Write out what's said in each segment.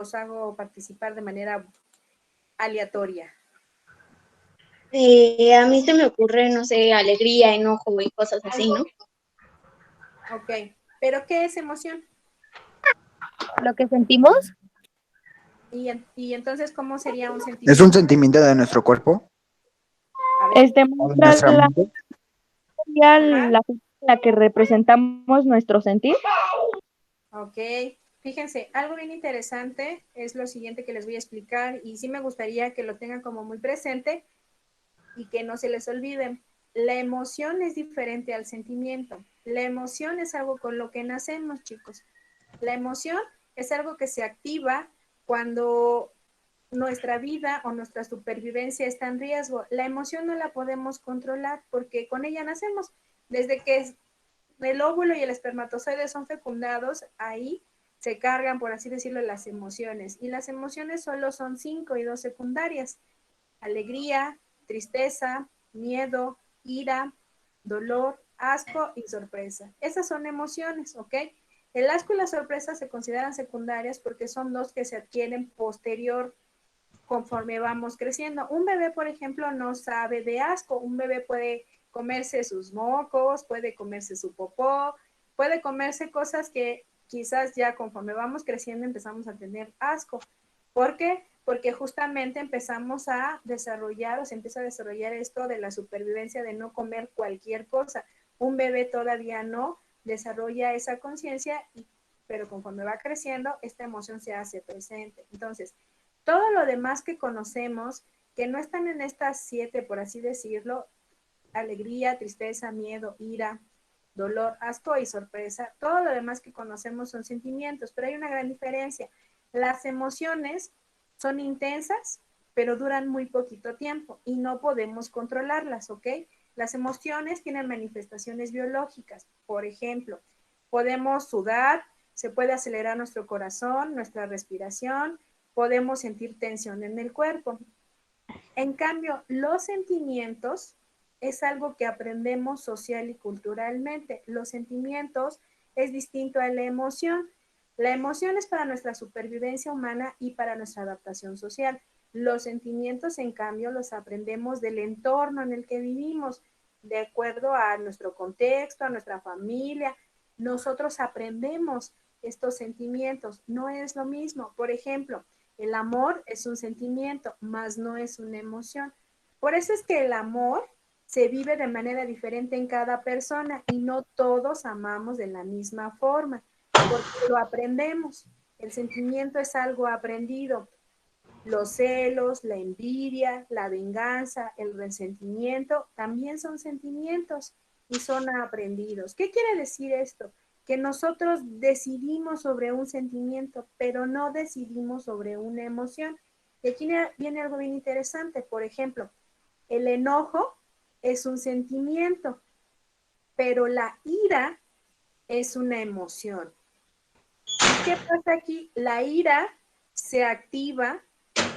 los hago participar de manera aleatoria? A mí se me ocurre, no sé, alegría, enojo y cosas así, ¿no? Ok, pero ¿qué es emoción? ¿Lo que sentimos? Y entonces, ¿cómo sería un ¿Es sentimiento? un sentimiento de nuestro cuerpo? A ver, ¿O de Muestra nuestra mente? ajá, la que representamos nuestro sentir. ok. Fíjense, algo bien interesante es lo siguiente que les voy a explicar y sí me gustaría que lo tengan como muy presente y que no se les olviden. La emoción es diferente al sentimiento. La emoción es algo con lo que nacemos, chicos. La emoción es algo que se activa cuando nuestra vida o nuestra supervivencia está en riesgo. La emoción no la podemos controlar porque con ella nacemos. Desde que el óvulo y el espermatozoide son fecundados, ahí se cargan, por así decirlo, las emociones. Y las emociones solo son 5 y 2 secundarias. Alegría, tristeza, miedo, ira, dolor, asco y sorpresa. Esas son emociones, ¿ok? El asco y la sorpresa se consideran secundarias porque son dos que se adquieren posterior conforme vamos creciendo. Un bebé, por ejemplo, no sabe de asco. Un bebé puede comerse sus mocos, puede comerse su popó, puede comerse cosas que quizás ya conforme vamos creciendo empezamos a tener asco. ¿Por qué? Porque justamente empezamos a desarrollar o se empieza a desarrollar esto de la supervivencia de no comer cualquier cosa. Un bebé todavía no desarrolla esa conciencia, pero conforme va creciendo, esta emoción se hace presente. Entonces, todo lo demás que conocemos, que no están en estas 7, por así decirlo, alegría, tristeza, miedo, ira, dolor, asco y sorpresa, todo lo demás que conocemos son sentimientos, pero hay una gran diferencia. Las emociones son intensas, pero duran muy poquito tiempo y no podemos controlarlas, ¿ok? Las emociones tienen manifestaciones biológicas. Por ejemplo, podemos sudar, se puede acelerar nuestro corazón, nuestra respiración, podemos sentir tensión en el cuerpo. En cambio, los sentimientos es algo que aprendemos social y culturalmente. Los sentimientos es distinto a la emoción. La emoción es para nuestra supervivencia humana y para nuestra adaptación social. Los sentimientos, en cambio, los aprendemos del entorno en el que vivimos, de acuerdo a nuestro contexto, a nuestra familia. Nosotros aprendemos estos sentimientos. No es lo mismo. Por ejemplo, el amor es un sentimiento, más no es una emoción. Por eso es que el amor se vive de manera diferente en cada persona y no todos amamos de la misma forma, porque lo aprendemos. El sentimiento es algo aprendido. Los celos, la envidia, la venganza, el resentimiento, también son sentimientos y son aprendidos. ¿Qué quiere decir esto? Que nosotros decidimos sobre un sentimiento, pero no decidimos sobre una emoción. Y aquí viene algo bien interesante. Por ejemplo, el enojo es un sentimiento, pero la ira es una emoción. ¿Y qué pasa aquí? La ira se activa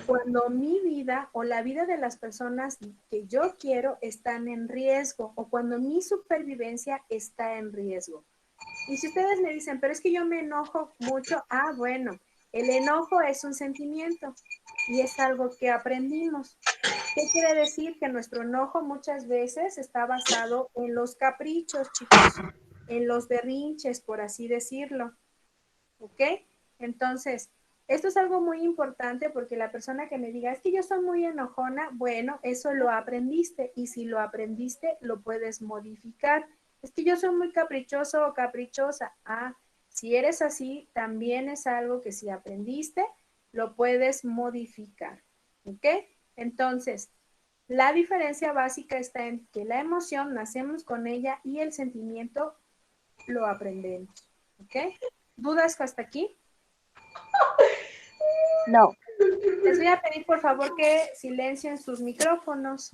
cuando mi vida o la vida de las personas que yo quiero están en riesgo o cuando mi supervivencia está en riesgo. Y si ustedes me dicen, pero es que yo me enojo mucho, bueno, el enojo es un sentimiento y es algo que aprendimos. ¿Qué quiere decir? Que nuestro enojo muchas veces está basado en los caprichos, chicos, en los berrinches, por así decirlo. ¿Ok? Entonces, esto es algo muy importante porque la persona que me diga, es que yo soy muy enojona, bueno, eso lo aprendiste y si lo aprendiste, lo puedes modificar. Es que yo soy muy caprichoso o caprichosa. Si eres así, también es algo que si aprendiste, lo puedes modificar. ¿Ok? Entonces, la diferencia básica está en que la emoción nacemos con ella y el sentimiento lo aprendemos. ¿Ok? ¿Dudas hasta aquí? No. Les voy a pedir por favor que silencien sus micrófonos,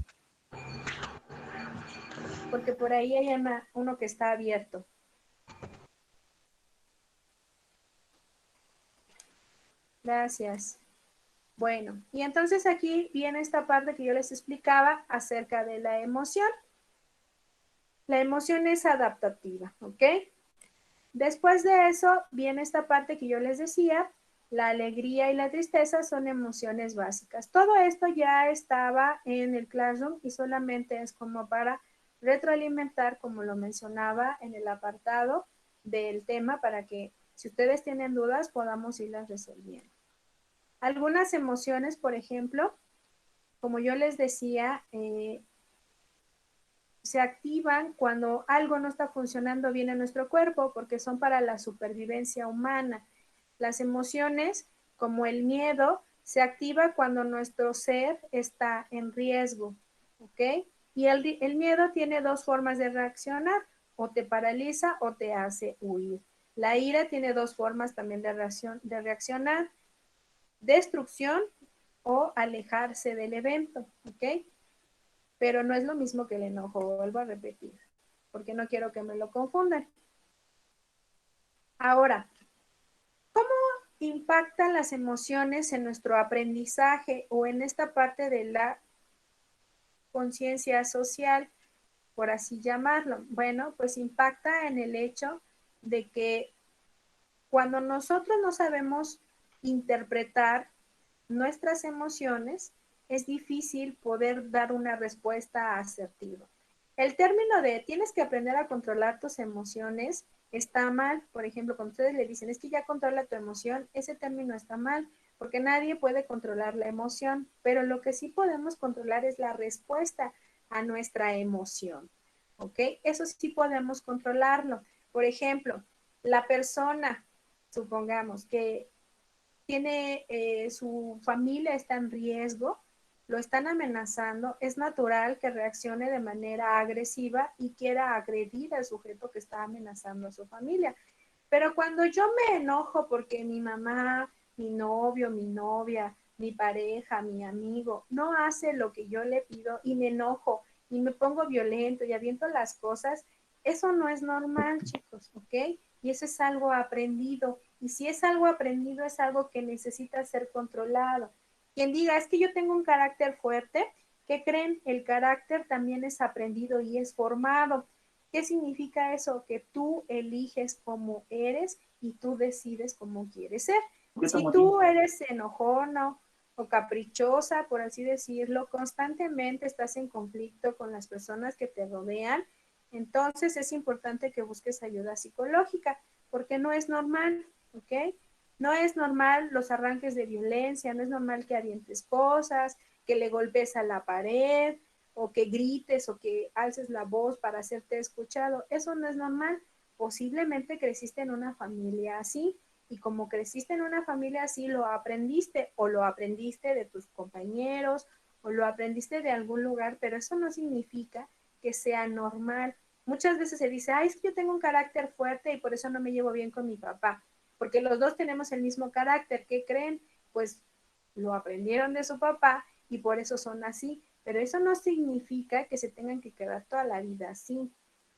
porque por ahí hay uno que está abierto. Gracias. Bueno, y entonces aquí viene esta parte que yo les explicaba acerca de la emoción. La emoción es adaptativa, ¿ok? Después de eso viene esta parte que yo les decía, La alegría y la tristeza son emociones básicas. Todo esto ya estaba en el Classroom y solamente es como para retroalimentar, como lo mencionaba en el apartado del tema, para que si ustedes tienen dudas podamos irlas resolviendo. Algunas emociones, por ejemplo, como yo les decía, se activan cuando algo no está funcionando bien en nuestro cuerpo porque son para la supervivencia humana. Las emociones, como el miedo, se activa cuando nuestro ser está en riesgo, ¿ok? Y el miedo tiene dos formas de reaccionar, o te paraliza o te hace huir. La ira tiene dos formas también de reaccionar, destrucción o alejarse del evento, ¿ok? Pero no es lo mismo que el enojo, vuelvo a repetir, porque no quiero que me lo confundan. Ahora, impactan las emociones en nuestro aprendizaje o en esta parte de la conciencia social, por así llamarlo? Bueno, pues impacta en el hecho de que cuando nosotros no sabemos interpretar nuestras emociones, es difícil poder dar una respuesta asertiva. El término de tienes que aprender a controlar tus emociones está mal. Por ejemplo, cuando ustedes le dicen es que ya controla tu emoción, ese término está mal porque nadie puede controlar la emoción, pero lo que sí podemos controlar es la respuesta a nuestra emoción. ¿Ok? Eso sí podemos controlarlo. Por ejemplo, la persona, supongamos que tiene su familia está en riesgo, lo están amenazando, es natural que reaccione de manera agresiva y quiera agredir al sujeto que está amenazando a su familia. Pero cuando yo me enojo porque mi mamá, mi novio, mi novia, mi pareja, mi amigo, no hace lo que yo le pido y me enojo y me pongo violento y aviento las cosas, eso no es normal, chicos, ¿ok? Y eso es algo aprendido. Y si es algo aprendido, es algo que necesita ser controlado. Quien diga, es que yo tengo un carácter fuerte, ¿qué creen? El carácter también es aprendido y es formado. ¿Qué significa eso? Que tú eliges cómo eres y tú decides cómo quieres ser. Si tú eres enojona o caprichosa, por así decirlo, constantemente estás en conflicto con las personas que te rodean, entonces es importante que busques ayuda psicológica, porque no es normal, ¿ok? No es normal los arranques de violencia, no es normal que avientes cosas, que le golpes a la pared, o que grites o que alces la voz para hacerte escuchado. Eso no es normal. Posiblemente creciste en una familia así y como creciste en una familia así lo aprendiste o lo aprendiste de tus compañeros o lo aprendiste de algún lugar, pero eso no significa que sea normal. Muchas veces se dice, ay, es que yo tengo un carácter fuerte y por eso no me llevo bien con mi papá, porque los dos tenemos el mismo carácter. ¿Qué creen? Pues lo aprendieron de su papá y por eso son así. Pero eso no significa que se tengan que quedar toda la vida así.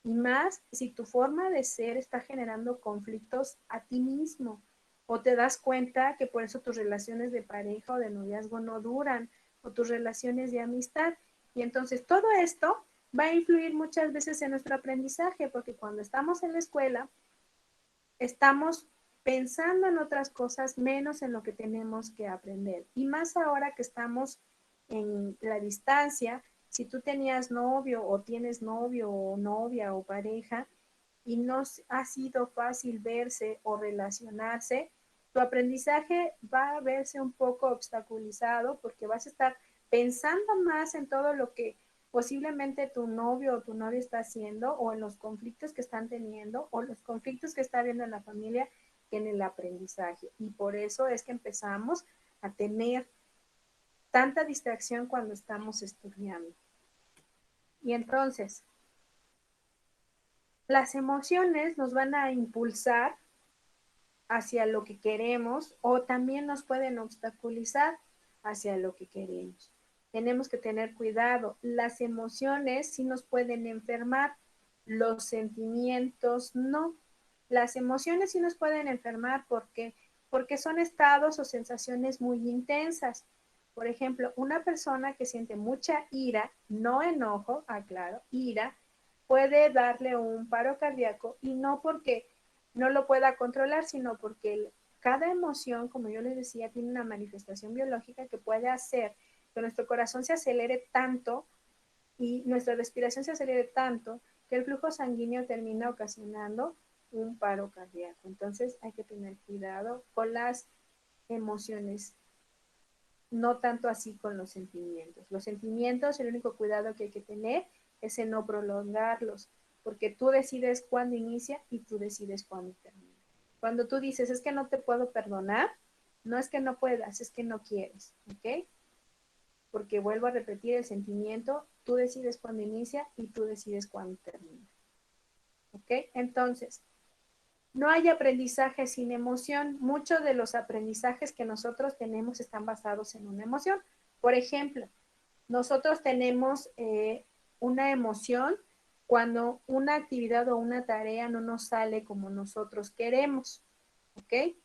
Y más si tu forma de ser está generando conflictos a ti mismo. O te das cuenta que por eso tus relaciones de pareja o de noviazgo no duran. O tus relaciones de amistad. Y entonces todo esto va a influir muchas veces en nuestro aprendizaje. Porque cuando estamos en la escuela, estamos pensando en otras cosas menos en lo que tenemos que aprender. Y más ahora que estamos en la distancia, si tú tenías novio o tienes novio o novia o pareja y no ha sido fácil verse o relacionarse, tu aprendizaje va a verse un poco obstaculizado porque vas a estar pensando más en todo lo que posiblemente tu novio o tu novia está haciendo o en los conflictos que están teniendo o los conflictos que está habiendo en la familia que en el aprendizaje. Y por eso es que empezamos a tener tanta distracción cuando estamos estudiando. Y entonces, las emociones nos van a impulsar hacia lo que queremos o también nos pueden obstaculizar hacia lo que queremos. Tenemos que tener cuidado. Las emociones sí nos pueden enfermar, los sentimientos no. Las emociones sí nos pueden enfermar porque son estados o sensaciones muy intensas. Por ejemplo, una persona que siente mucha ira, no enojo, aclaro, ira, puede darle un paro cardíaco y no porque no lo pueda controlar, sino porque cada emoción, como yo les decía, tiene una manifestación biológica que puede hacer que nuestro corazón se acelere tanto y nuestra respiración se acelere tanto que el flujo sanguíneo termina ocasionando un paro cardíaco. Entonces hay que tener cuidado con las emociones, no tanto así con los sentimientos. Los sentimientos, el único cuidado que hay que tener es en no prolongarlos, porque tú decides cuándo inicia y tú decides cuándo termina. Cuando tú dices, es que no te puedo perdonar, no es que no puedas, es que no quieres, ¿ok? Porque vuelvo a repetir el sentimiento, tú decides cuándo inicia y tú decides cuándo termina, ¿ok? Entonces, no hay aprendizaje sin emoción. Muchos de los aprendizajes que nosotros tenemos están basados en una emoción. Por ejemplo, nosotros tenemos una emoción cuando una actividad o una tarea no nos sale como nosotros queremos, ¿ok?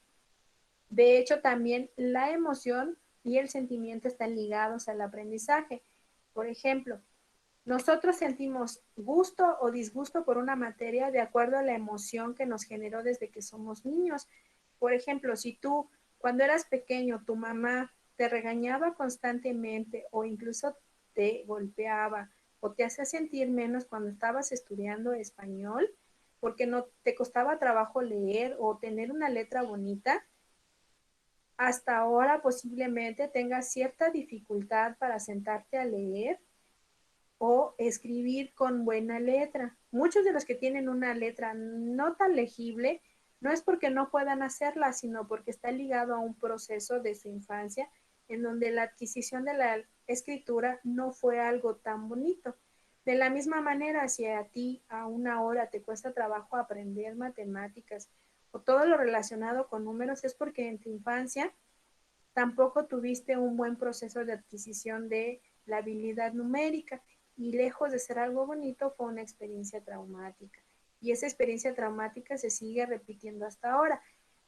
De hecho, también la emoción y el sentimiento están ligados al aprendizaje. Por ejemplo, nosotros sentimos gusto o disgusto por una materia de acuerdo a la emoción que nos generó desde que somos niños. Por ejemplo, si tú cuando eras pequeño tu mamá te regañaba constantemente o incluso te golpeaba o te hacía sentir menos cuando estabas estudiando español porque no te costaba trabajo leer o tener una letra bonita, hasta ahora posiblemente tengas cierta dificultad para sentarte a leer o escribir con buena letra. Muchos de los que tienen una letra no tan legible no es porque no puedan hacerla, sino porque está ligado a un proceso de su infancia en donde la adquisición de la escritura no fue algo tan bonito. De la misma manera, si a ti a una hora te cuesta trabajo aprender matemáticas o todo lo relacionado con números, es porque en tu infancia tampoco tuviste un buen proceso de adquisición de la habilidad numérica y lejos de ser algo bonito fue una experiencia traumática. Y esa experiencia traumática se sigue repitiendo hasta ahora.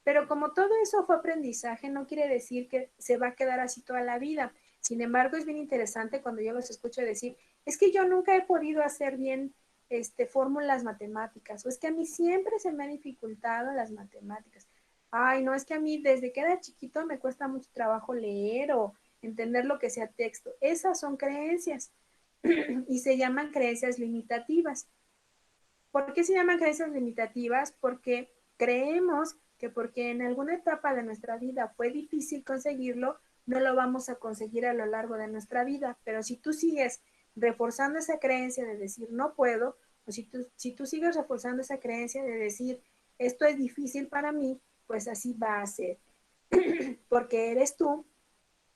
Pero como todo eso fue aprendizaje, no quiere decir que se va a quedar así toda la vida. Sin embargo, es bien interesante cuando yo los escucho decir, es que yo nunca he podido hacer bien fórmulas matemáticas, o es que a mí siempre se me han dificultado las matemáticas. Ay, no, es que a mí desde que era chiquito me cuesta mucho trabajo leer o entender lo que sea texto. Esas son creencias y se llaman creencias limitativas. ¿Por qué se llaman creencias limitativas? Porque creemos que porque en alguna etapa de nuestra vida fue difícil conseguirlo, no lo vamos a conseguir a lo largo de nuestra vida. Pero si tú sigues reforzando esa creencia de decir no puedo, o si tú sigues reforzando esa creencia de decir esto es difícil para mí, pues así va a ser. Porque eres tú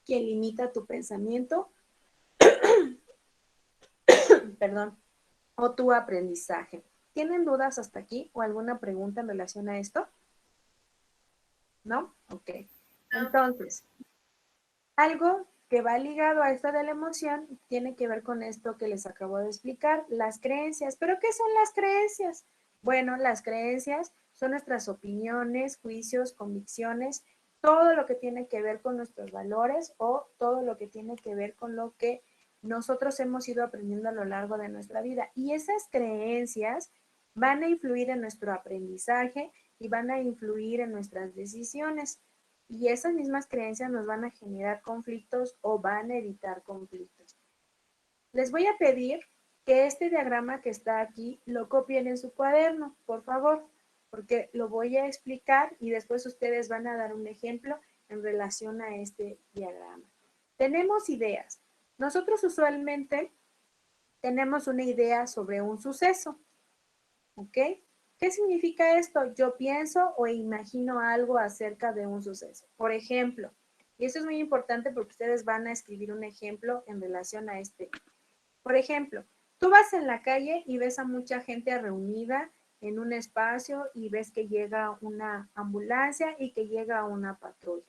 quien limita tu pensamiento, perdón, o tu aprendizaje. ¿Tienen dudas hasta aquí o alguna pregunta en relación a esto? ¿No? Ok. Entonces, algo que va ligado a esto de la emoción tiene que ver con esto que les acabo de explicar, las creencias. ¿Pero qué son las creencias? Bueno, las creencias son nuestras opiniones, juicios, convicciones, todo lo que tiene que ver con nuestros valores o todo lo que tiene que ver con lo que nosotros hemos ido aprendiendo a lo largo de nuestra vida. Y esas creencias van a influir en nuestro aprendizaje y van a influir en nuestras decisiones. Y esas mismas creencias nos van a generar conflictos o van a evitar conflictos. Les voy a pedir que este diagrama que está aquí lo copien en su cuaderno, por favor, porque lo voy a explicar y después ustedes van a dar un ejemplo en relación a este diagrama. Tenemos ideas. Nosotros usualmente tenemos una idea sobre un suceso, ¿ok? ¿Qué significa esto? Yo pienso o imagino algo acerca de un suceso. Por ejemplo, y esto es muy importante porque ustedes van a escribir un ejemplo en relación a este. Por ejemplo, tú vas en la calle y ves a mucha gente reunida en un espacio y ves que llega una ambulancia y que llega una patrulla.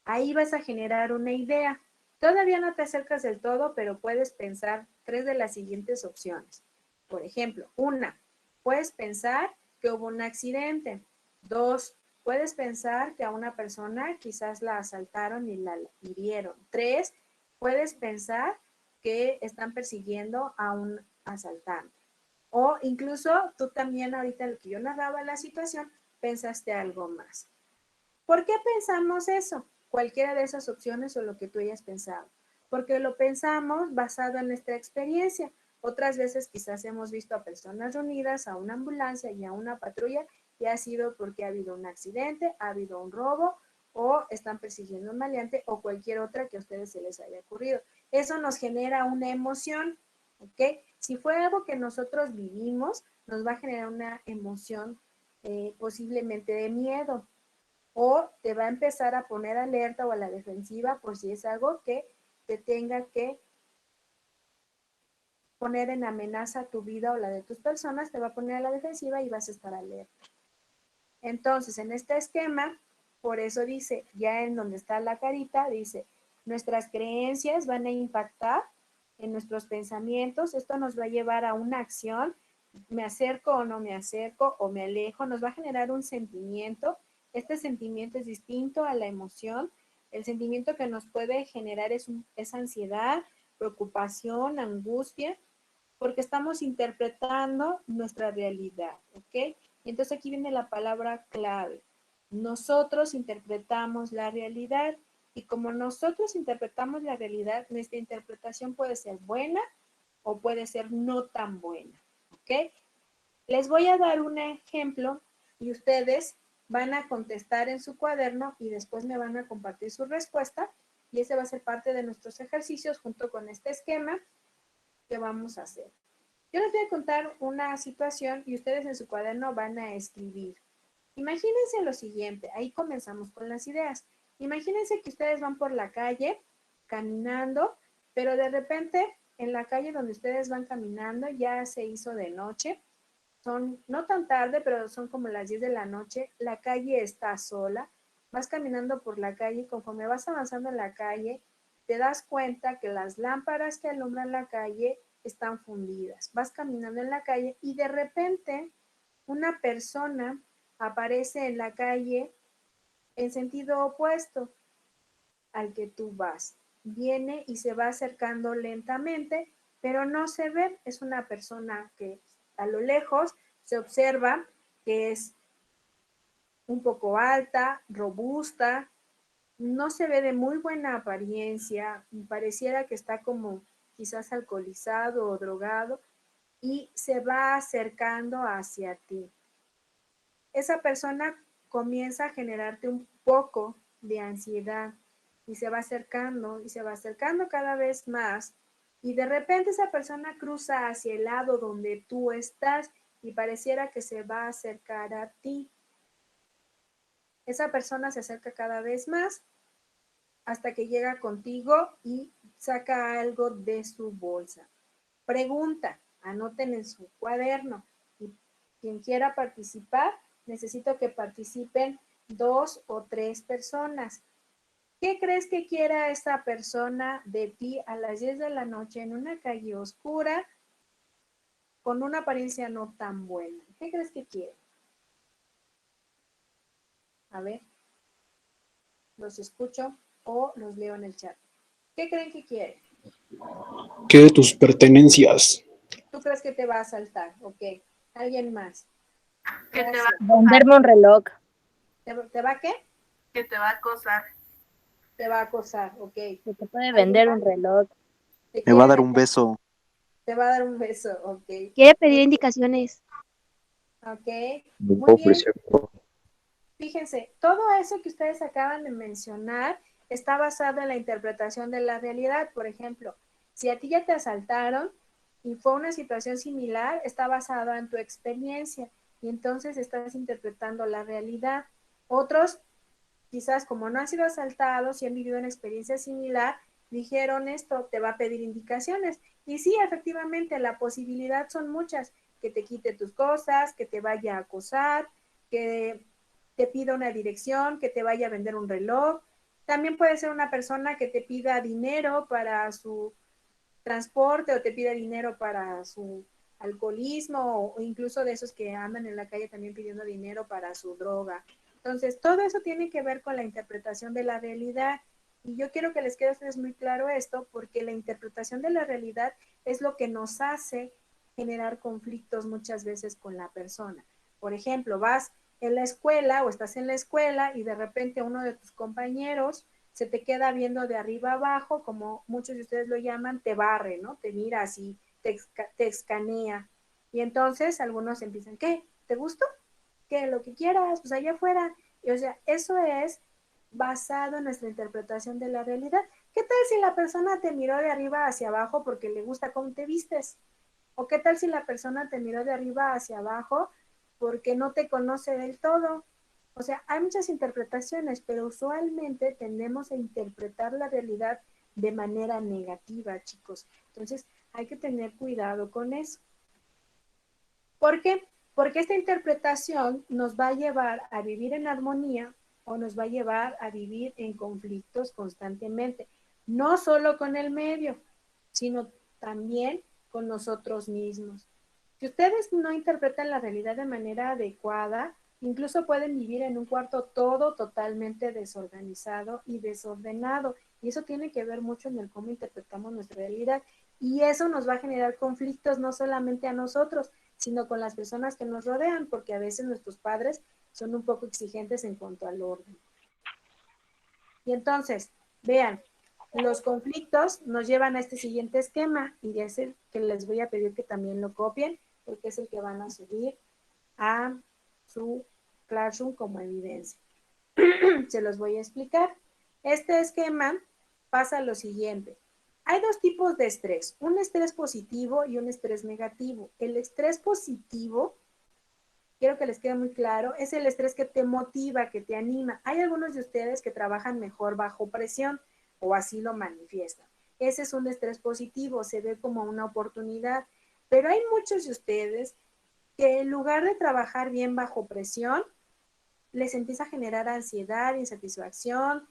Ahí vas a generar una idea. Todavía no te acercas del todo, pero puedes pensar tres de las siguientes opciones. Por ejemplo, una, puedes pensar que hubo un accidente. Dos, puedes pensar que a una persona quizás la asaltaron y la hirieron. Tres, puedes pensar que están persiguiendo a un asaltante. O incluso tú también ahorita lo que yo narraba la situación, pensaste algo más. ¿Por qué pensamos eso? Cualquiera de esas opciones o lo que tú hayas pensado. Porque lo pensamos basado en nuestra experiencia. Otras veces quizás hemos visto a personas reunidas, a una ambulancia y a una patrulla, y ha sido porque ha habido un accidente, ha habido un robo, o están persiguiendo un maleante, o cualquier otra que a ustedes se les haya ocurrido. Eso nos genera una emoción, ¿ok? Si fue algo que nosotros vivimos, nos va a generar una emoción posiblemente de miedo, o te va a empezar a poner alerta o a la defensiva por si es algo que te tenga que poner en amenaza tu vida o la de tus personas, te va a poner a la defensiva y vas a estar alerta. Entonces, en este esquema, por eso dice, ya en donde está la carita, dice, nuestras creencias van a impactar en nuestros pensamientos, esto nos va a llevar a una acción, me acerco o no me acerco, o me alejo, nos va a generar un sentimiento, este sentimiento es distinto a la emoción, el sentimiento que nos puede generar es ansiedad, preocupación, angustia, porque estamos interpretando nuestra realidad, ¿ok? Entonces aquí viene la palabra clave. Nosotros interpretamos la realidad y como nosotros interpretamos la realidad, nuestra interpretación puede ser buena o puede ser no tan buena, ¿ok? Les voy a dar un ejemplo y ustedes van a contestar en su cuaderno y después me van a compartir su respuesta y ese va a ser parte de nuestros ejercicios junto con este esquema que vamos a hacer. Yo les voy a contar una situación y ustedes en su cuaderno van a escribir. Imagínense lo siguiente, ahí comenzamos con las ideas. Imagínense que ustedes van por la calle caminando, pero de repente en la calle donde ustedes van caminando ya se hizo de noche. Son no tan tarde, pero son como las 10 de la noche. La calle está sola. Vas caminando por la calle y conforme vas avanzando en la calle, te das cuenta que las lámparas que alumbran la calle están fundidas. Vas caminando en la calle y de repente una persona aparece en la calle en sentido opuesto al que tú vas. Viene y se va acercando lentamente, pero no se ve. Es una persona que a lo lejos se observa que es un poco alta, robusta, no se ve de muy buena apariencia, pareciera que está como quizás alcoholizado o drogado y se va acercando hacia ti. Esa persona comienza a generarte un poco de ansiedad y se va acercando y se va acercando cada vez más y de repente esa persona cruza hacia el lado donde tú estás y pareciera que se va a acercar a ti. Esa persona se acerca cada vez más hasta que llega contigo y saca algo de su bolsa. Pregunta, anoten en su cuaderno y quien quiera participar, necesito que participen 2 o 3 personas. ¿Qué crees que quiera esa persona de ti a las 10 de la noche en una calle oscura con una apariencia no tan buena? ¿Qué crees que quiere? A ver, los escucho o los leo en el chat. ¿Qué creen que quiere? ¿Qué tus pertenencias? ¿Tú crees que te va a asaltar? Ok. ¿Alguien más? Que te va Gracias. a acosar. Venderme un reloj. ¿Te va qué? Que te va a acosar. Te va a acosar, ok. Que te puede ¿Alguien vender más? un reloj. ¿Te Me va a quiere dar un vender? beso. Te va a dar un beso, ok. Quiere pedir indicaciones. Ok. Me Muy puedo bien. ofrecer. Fíjense, todo eso que ustedes acaban de mencionar está basado en la interpretación de la realidad. Por ejemplo, si a ti ya te asaltaron y fue una situación similar, está basado en tu experiencia y entonces estás interpretando la realidad. Otros, quizás como no han sido asaltados y han vivido una experiencia similar, dijeron esto, te va a pedir indicaciones. Y sí, efectivamente, la posibilidad son muchas, que te quite tus cosas, que te vaya a acosar, que te pida una dirección, que te vaya a vender un reloj. También puede ser una persona que te pida dinero para su transporte o te pida dinero para su alcoholismo o incluso de esos que andan en la calle también pidiendo dinero para su droga. Entonces, todo eso tiene que ver con la interpretación de la realidad. Y yo quiero que les quede a ustedes muy claro esto, porque la interpretación de la realidad es lo que nos hace generar conflictos muchas veces con la persona. Por ejemplo, vas en la escuela o estás en la escuela y de repente uno de tus compañeros se te queda viendo de arriba abajo, como muchos de ustedes lo llaman, te barre, ¿no? Te mira así, te escanea. Y entonces algunos empiezan, ¿qué? ¿Te gustó? ¿Qué? Lo que quieras, pues allá afuera. Y, o sea, eso es basado en nuestra interpretación de la realidad. ¿Qué tal si la persona te miró de arriba hacia abajo porque le gusta cómo te vistes? ¿O qué tal si la persona te miró de arriba hacia abajo porque no te conoce del todo? O sea, hay muchas interpretaciones, pero usualmente tendemos a interpretar la realidad de manera negativa, chicos. Entonces, hay que tener cuidado con eso. ¿Por qué? Porque esta interpretación nos va a llevar a vivir en armonía o nos va a llevar a vivir en conflictos constantemente, no solo con el medio, sino también con nosotros mismos. Si ustedes no interpretan la realidad de manera adecuada, incluso pueden vivir en un cuarto todo totalmente desorganizado y desordenado. Y eso tiene que ver mucho en el cómo interpretamos nuestra realidad. Y eso nos va a generar conflictos no solamente a nosotros, sino con las personas que nos rodean, porque a veces nuestros padres son un poco exigentes en cuanto al orden. Y entonces, vean, los conflictos nos llevan a este siguiente esquema y es el que les voy a pedir que también lo copien, porque es el que van a subir a su Classroom como evidencia. Se los voy a explicar. Este esquema pasa lo siguiente. Hay dos tipos de estrés, un estrés positivo y un estrés negativo. El estrés positivo, quiero que les quede muy claro, es el estrés que te motiva, que te anima. Hay algunos de ustedes que trabajan mejor bajo presión o así lo manifiestan. Ese es un estrés positivo, se ve como una oportunidad, pero hay muchos de ustedes que en lugar de trabajar bien bajo presión, les empieza a generar ansiedad, insatisfacción,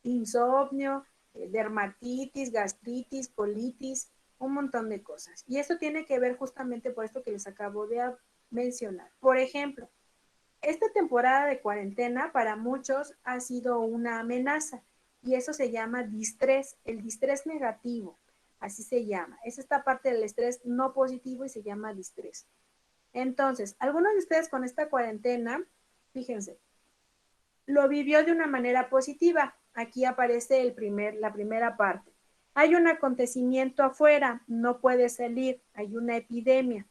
insomnio, dermatitis, gastritis, colitis, un montón de cosas. Y esto tiene que ver justamente por esto que les acabo de mencionar. Por ejemplo, esta temporada de cuarentena para muchos ha sido una amenaza y eso se llama distrés, el distrés negativo, así se llama. Es esta parte del estrés no positivo y se llama distrés. Entonces, algunos de ustedes con esta cuarentena, fíjense, lo vivió de una manera positiva. Aquí aparece la primera parte. Hay un acontecimiento afuera, no puede salir, hay una epidemia.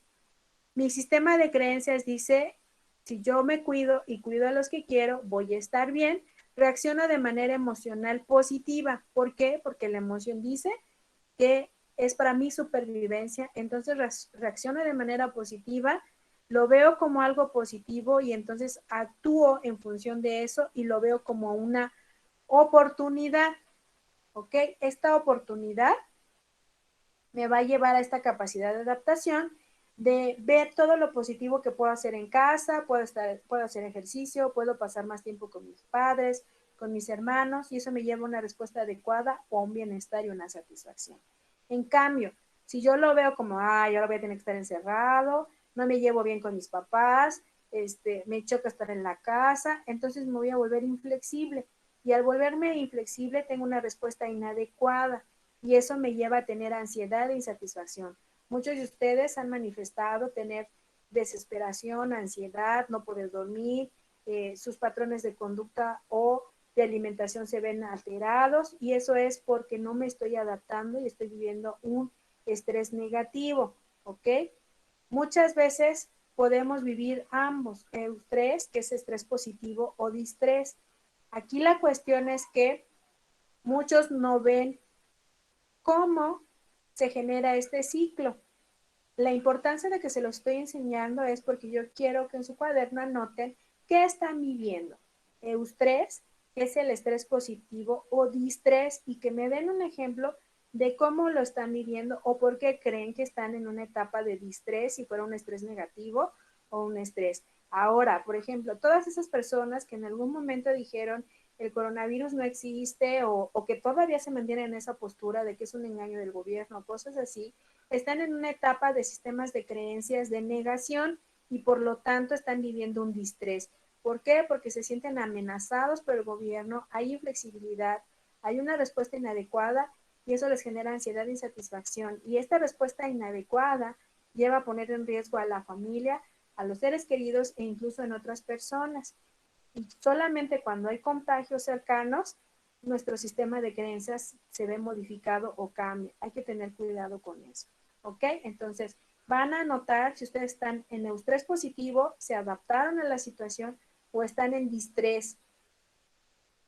Mi sistema de creencias dice, si yo me cuido y cuido a los que quiero, voy a estar bien. Reacciono de manera emocional positiva. ¿Por qué? Porque la emoción dice que es para mi supervivencia, entonces reacciono de manera positiva, lo veo como algo positivo y entonces actúo en función de eso y lo veo como una oportunidad, ¿ok? Esta oportunidad me va a llevar a esta capacidad de adaptación, de ver todo lo positivo que puedo hacer en casa, puedo hacer ejercicio, puedo pasar más tiempo con mis padres, con mis hermanos, y eso me lleva a una respuesta adecuada o a un bienestar y una satisfacción. En cambio, si yo lo veo como, ay, ahora voy a tener que estar encerrado, no me llevo bien con mis papás, me choca estar en la casa, entonces me voy a volver inflexible. Y al volverme inflexible tengo una respuesta inadecuada y eso me lleva a tener ansiedad e insatisfacción. Muchos de ustedes han manifestado tener desesperación, ansiedad, no poder dormir, sus patrones de conducta o de alimentación se ven alterados y eso es porque no me estoy adaptando y estoy viviendo un estrés negativo, ¿ok? Muchas veces podemos vivir ambos, estrés, que es estrés positivo, o distrés. Aquí la cuestión es que muchos no ven cómo se genera este ciclo. La importancia de que se lo estoy enseñando es porque yo quiero que en su cuaderno anoten qué están viviendo. Eustrés, que es el estrés positivo, o distrés, y que me den un ejemplo de cómo lo están viviendo o por qué creen que están en una etapa de distrés, si fuera un estrés negativo o un estrés. Ahora, por ejemplo, todas esas personas que en algún momento dijeron el coronavirus no existe o que todavía se mantienen en esa postura de que es un engaño del gobierno, cosas así, están en una etapa de sistemas de creencias de negación y por lo tanto están viviendo un distrés. ¿Por qué? Porque se sienten amenazados por el gobierno, hay inflexibilidad, hay una respuesta inadecuada y eso les genera ansiedad e insatisfacción. Y esta respuesta inadecuada lleva a poner en riesgo a la familia, a los seres queridos e incluso en otras personas. Y solamente cuando hay contagios cercanos, nuestro sistema de creencias se ve modificado o cambia. Hay que tener cuidado con eso. ¿Ok? Entonces, van a notar si ustedes están en eustrés positivo, se adaptaron a la situación o están en distrés.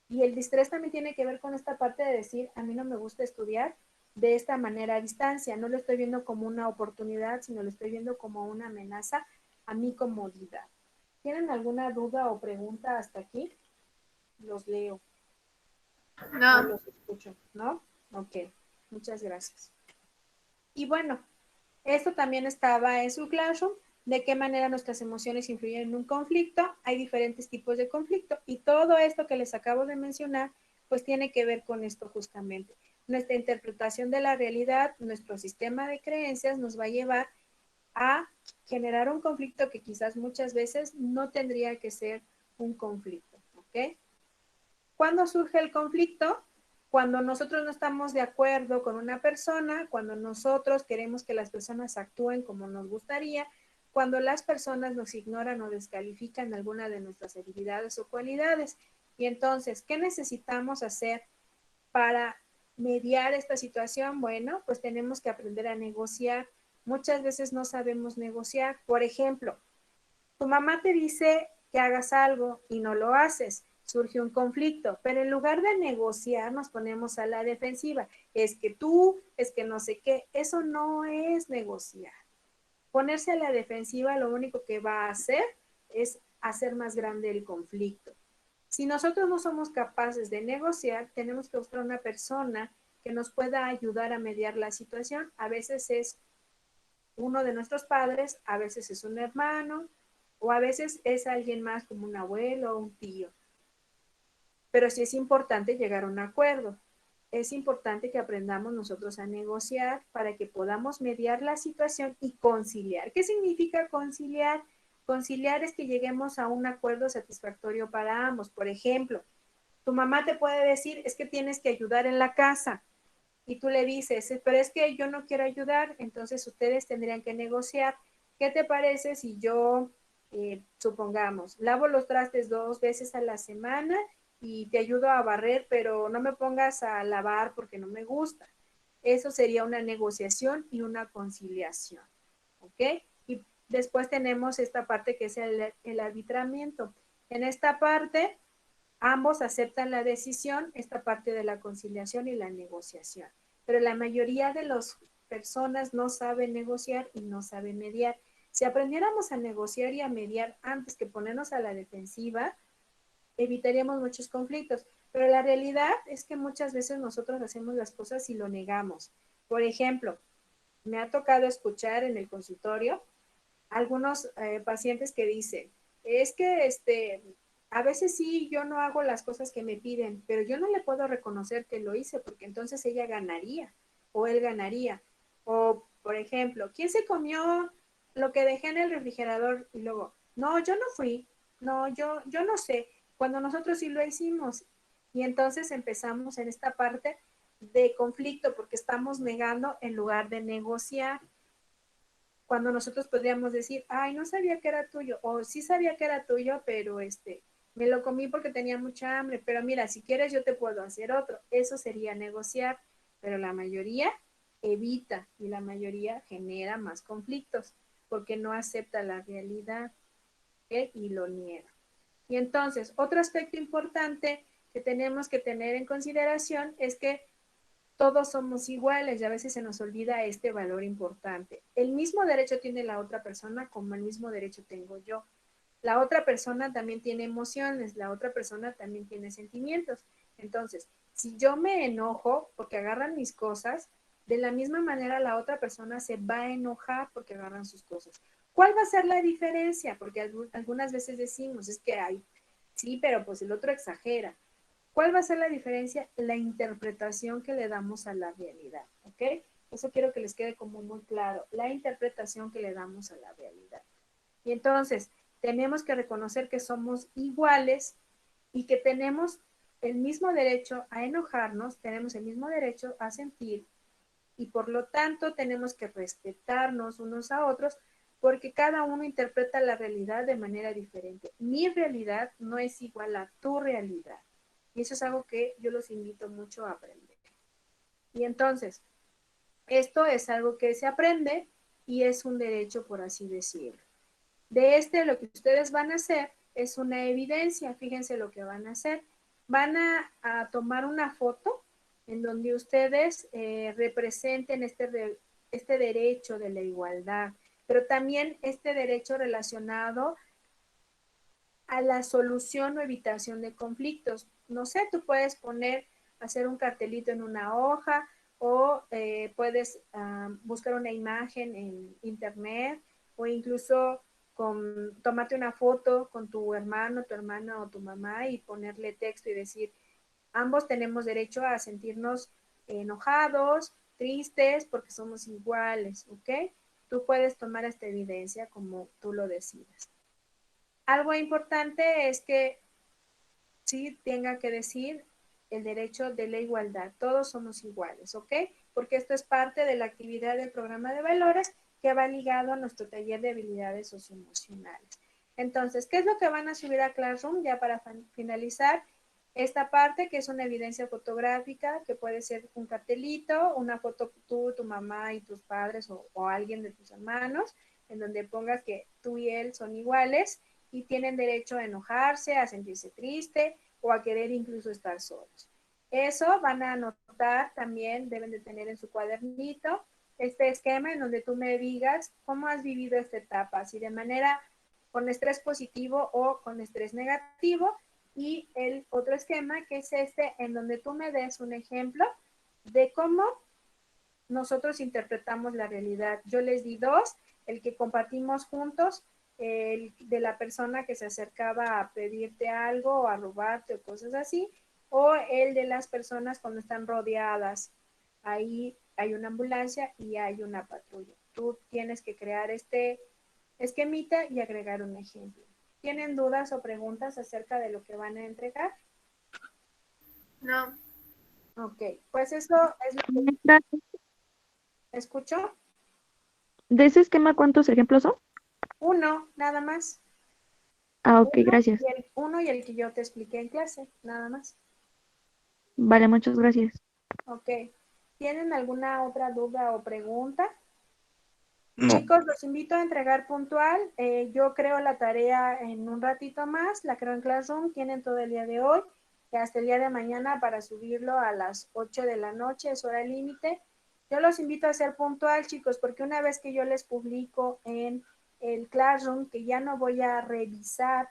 Y el distrés también tiene que ver con esta parte de decir, a mí no me gusta estudiar de esta manera a distancia. No lo estoy viendo como una oportunidad, sino lo estoy viendo como una amenaza a mi comodidad. ¿Tienen alguna duda o pregunta hasta aquí? Los leo o No, los escucho, ¿no? Ok, muchas gracias. Y bueno, esto también estaba en su classroom, de qué manera nuestras emociones influyen en un conflicto. Hay diferentes tipos de conflicto y todo esto que les acabo de mencionar, pues tiene que ver con esto justamente. Nuestra interpretación de la realidad, nuestro sistema de creencias nos va a llevar a generar un conflicto que quizás muchas veces no tendría que ser un conflicto, ¿ok? ¿Cuándo surge el conflicto? Cuando nosotros no estamos de acuerdo con una persona, cuando nosotros queremos que las personas actúen como nos gustaría, cuando las personas nos ignoran o descalifican alguna de nuestras habilidades o cualidades. Y entonces, ¿qué necesitamos hacer para mediar esta situación? Bueno, pues tenemos que aprender a negociar. Muchas veces no sabemos negociar. Por ejemplo, tu mamá te dice que hagas algo y no lo haces, surge un conflicto, pero en lugar de negociar nos ponemos a la defensiva. Es que tú, es que no sé qué, eso no es negociar. Ponerse a la defensiva lo único que va a hacer es hacer más grande el conflicto. Si nosotros no somos capaces de negociar, tenemos que buscar una persona que nos pueda ayudar a mediar la situación. A veces es uno de nuestros padres, a veces es un hermano, o a veces es alguien más como un abuelo o un tío. Pero sí es importante llegar a un acuerdo. Es importante que aprendamos nosotros a negociar para que podamos mediar la situación y conciliar. ¿Qué significa conciliar? Conciliar es que lleguemos a un acuerdo satisfactorio para ambos. Por ejemplo, tu mamá te puede decir, es que tienes que ayudar en la casa. Y tú le dices, pero es que yo no quiero ayudar, entonces ustedes tendrían que negociar. ¿Qué te parece si yo, supongamos, lavo los trastes 2 veces a la semana y te ayudo a barrer, pero no me pongas a lavar porque no me gusta? Eso sería una negociación y una conciliación, ¿ok? Y después tenemos esta parte que es el arbitramiento. En esta parte, ambos aceptan la decisión, esta parte de la conciliación y la negociación. Pero la mayoría de las personas no saben negociar y no saben mediar. Si aprendiéramos a negociar y a mediar antes que ponernos a la defensiva, evitaríamos muchos conflictos. Pero la realidad es que muchas veces nosotros hacemos las cosas y lo negamos. Por ejemplo, me ha tocado escuchar en el consultorio algunos pacientes que dicen, es que a veces sí, yo no hago las cosas que me piden, pero yo no le puedo reconocer que lo hice porque entonces ella ganaría o él ganaría. O, por ejemplo, ¿quién se comió lo que dejé en el refrigerador? Y luego, no, yo no fui, no, yo no sé, cuando nosotros sí lo hicimos. Y entonces empezamos en esta parte de conflicto porque estamos negando en lugar de negociar, cuando nosotros podríamos decir, ay, no sabía que era tuyo, o sí sabía que era tuyo, pero me lo comí porque tenía mucha hambre, pero mira, si quieres yo te puedo hacer otro. Eso sería negociar, pero la mayoría evita y la mayoría genera más conflictos porque no acepta la realidad, ¿ok? Y lo niega. Y entonces, otro aspecto importante que tenemos que tener en consideración es que todos somos iguales y a veces se nos olvida este valor importante. El mismo derecho tiene la otra persona como el mismo derecho tengo yo. La otra persona también tiene emociones, la otra persona también tiene sentimientos. Entonces, si yo me enojo porque agarran mis cosas, de la misma manera la otra persona se va a enojar porque agarran sus cosas. ¿Cuál va a ser la diferencia? Porque algunas veces decimos, es que hay, sí, pero pues el otro exagera. ¿Cuál va a ser la diferencia? La interpretación que le damos a la realidad, ¿ok? Eso quiero que les quede como muy claro, la interpretación que le damos a la realidad. Y entonces, tenemos que reconocer que somos iguales y que tenemos el mismo derecho a enojarnos, tenemos el mismo derecho a sentir y por lo tanto tenemos que respetarnos unos a otros porque cada uno interpreta la realidad de manera diferente. Mi realidad no es igual a tu realidad. Y eso es algo que yo los invito mucho a aprender. Y entonces, esto es algo que se aprende y es un derecho, por así decirlo. De lo que ustedes van a hacer es una evidencia. Fíjense lo que van a hacer. Van a tomar una foto en donde ustedes representen este derecho de la igualdad, pero también este derecho relacionado a la solución o evitación de conflictos. No sé, tú puedes hacer un cartelito en una hoja o puedes buscar una imagen en internet o incluso tomarte una foto con tu hermano, tu hermana o tu mamá y ponerle texto y decir, ambos tenemos derecho a sentirnos enojados, tristes, porque somos iguales, ¿ok? Tú puedes tomar esta evidencia como tú lo decidas. Algo importante es que sí tenga que decir el derecho de la igualdad. Todos somos iguales, ¿ok? Porque esto es parte de la actividad del programa de valores que va ligado a nuestro taller de habilidades socioemocionales. Entonces, ¿qué es lo que van a subir a Classroom? Ya para finalizar esta parte, que es una evidencia fotográfica, que puede ser un cartelito, una foto tú, tu mamá y tus padres o alguien de tus hermanos, en donde pongas que tú y él son iguales y tienen derecho a enojarse, a sentirse triste o a querer incluso estar solos. Eso van a anotar también, deben de tener en su cuadernito este esquema en donde tú me digas cómo has vivido esta etapa, si de manera con estrés positivo o con estrés negativo, y el otro esquema que es este en donde tú me des un ejemplo de cómo nosotros interpretamos la realidad. Yo les di dos, el que compartimos juntos, el de la persona que se acercaba a pedirte algo o a robarte o cosas así, o el de las personas cuando están rodeadas. Ahí hay una ambulancia y hay una patrulla. Tú tienes que crear este esquemita y agregar un ejemplo. ¿Tienen dudas o preguntas acerca de lo que van a entregar? No. Ok, pues eso es lo que Maestra, escucho. ¿de ese esquema cuántos ejemplos son? Uno, nada más. Ah, ok, gracias. Uno y el que yo te expliqué en clase, nada más. Vale, muchas gracias. Ok. ¿Tienen alguna otra duda o pregunta? No. Chicos, los invito a entregar puntual. Yo creo la tarea en un ratito más, la creo en Classroom. Tienen todo el día de hoy y hasta el día de mañana para subirlo a las 8 de la noche, es hora límite. Yo los invito a ser puntual, chicos, porque una vez que yo les publico en el Classroom, que ya no voy a revisar,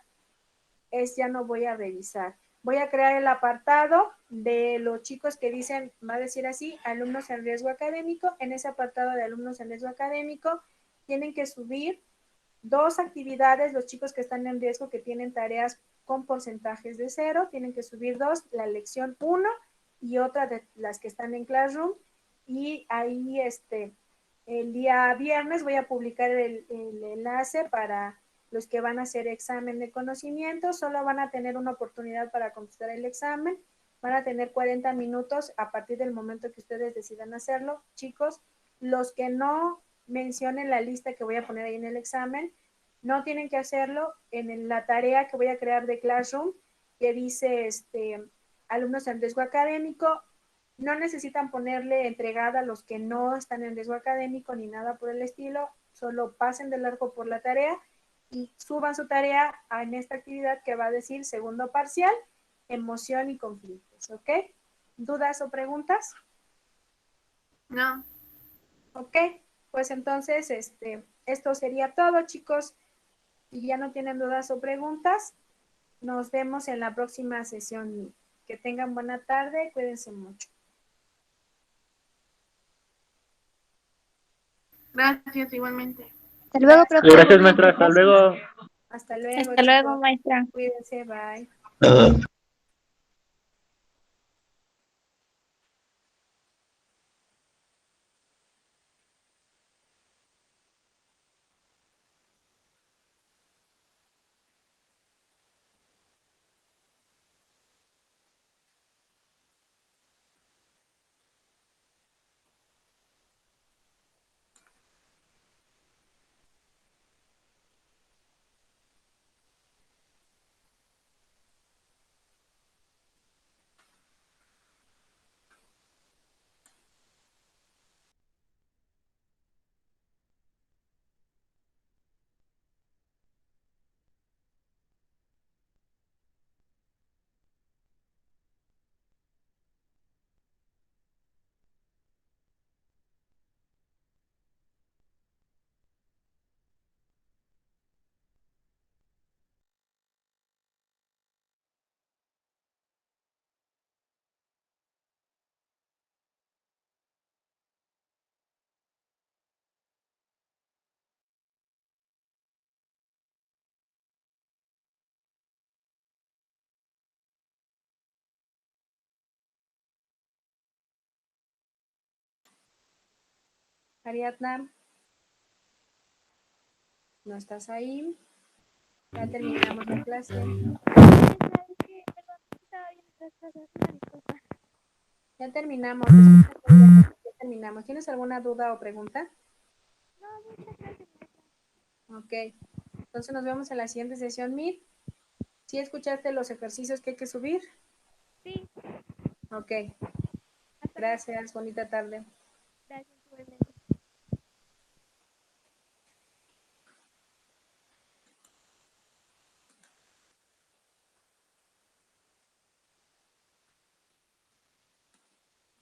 ya no voy a revisar. Voy a crear el apartado de los chicos que dicen, va a decir así, alumnos en riesgo académico. En ese apartado de alumnos en riesgo académico tienen que subir dos actividades, los chicos que están en riesgo, que tienen tareas con porcentajes de 0, tienen que subir dos, la lección 1 y otra de las que están en Classroom. Y ahí el día viernes voy a publicar el enlace para los que van a hacer examen de conocimiento. Solo van a tener una oportunidad para contestar el examen. Van a tener 40 minutos a partir del momento que ustedes decidan hacerlo. Chicos, los que no mencionen la lista que voy a poner ahí en el examen, no tienen que hacerlo en la tarea que voy a crear de Classroom, que dice alumnos en riesgo académico. No necesitan ponerle entregada a los que no están en riesgo académico ni nada por el estilo, solo pasen de largo por la tarea y suban su tarea en esta actividad que va a decir segundo parcial, emoción y conflictos, ¿ok? ¿Dudas o preguntas? No. Ok, pues entonces esto sería todo, chicos. Si ya no tienen dudas o preguntas, nos vemos en la próxima sesión. Que tengan buena tarde, cuídense mucho. Gracias igualmente. Hasta luego, profe. Gracias, maestra. Hasta luego. Hasta luego, Hasta luego, chicos. maestra. Cuídense, bye. Ariadna, ¿no estás ahí? Ya terminamos la clase. Ya terminamos. Ya terminamos. ¿Tienes alguna duda o pregunta? Ok. Entonces nos vemos en la siguiente sesión, Meet. ¿Sí escuchaste los ejercicios que hay que subir? Sí. Ok. Gracias. Bonita tarde.